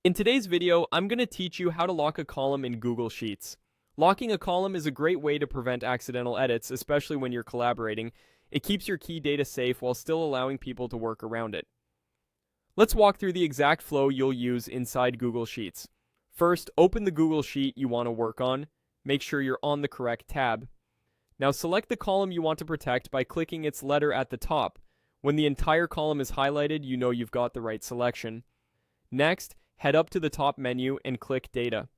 In today's video, I'm going to teach you how to lock a column in Google Sheets. Locking a column is a great way to prevent accidental edits, especially when you're collaborating. It keeps your key data safe while still allowing people to work around it. Let's walk through the exact flow you'll use inside Google Sheets. First, open the Google Sheet you want to work on. Make sure you're on the correct tab. Now select the column you want to protect by clicking its letter at the top. When the entire column is highlighted, you know you've got the right selection. Next, head up to the top menu and click Data.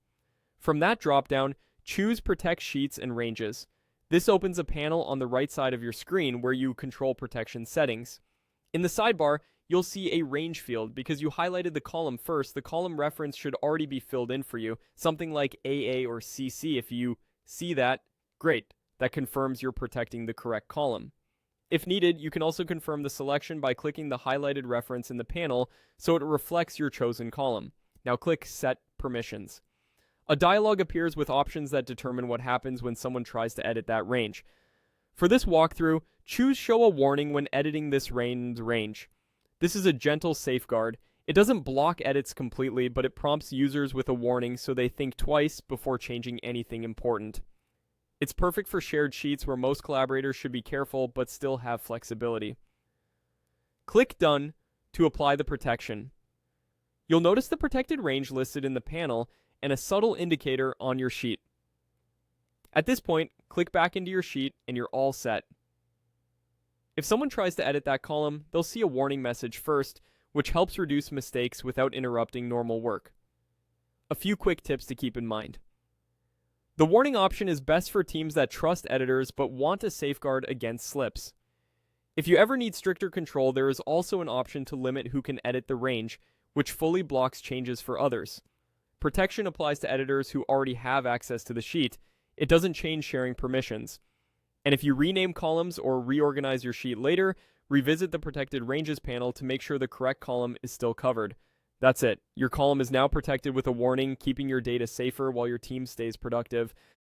From that dropdown, choose Protect Sheets and Ranges. This opens a panel on the right side of your screen where you control protection settings. In the sidebar, you'll see a range field. Because you highlighted the column first, the column reference should already be filled in for you, something like AA or CC. If you see that, great. That confirms you're protecting the correct column. If needed, you can also confirm the selection by clicking the highlighted reference in the panel so it reflects your chosen column. Now click Set Permissions. A dialog appears with options that determine what happens when someone tries to edit that range. For this walkthrough, choose Show a Warning when editing this range. This is a gentle safeguard. It doesn't block edits completely, but it prompts users with a warning so they think twice before changing anything important. It's perfect for shared sheets where most collaborators should be careful but still have flexibility. Click Done to apply the protection. You'll notice the protected range listed in the panel and a subtle indicator on your sheet. At this point, click back into your sheet and you're all set. If someone tries to edit that column, they'll see a warning message first, which helps reduce mistakes without interrupting normal work. A few quick tips to keep in mind. The warning option is best for teams that trust editors but want a safeguard against slips. If you ever need stricter control, there is also an option to limit who can edit the range, which fully blocks changes for others. Protection applies to editors who already have access to the sheet. It doesn't change sharing permissions. And if you rename columns or reorganize your sheet later, revisit the Protected Ranges panel to make sure the correct column is still covered. That's it. Your column is now protected with a warning, keeping your data safer while your team stays productive.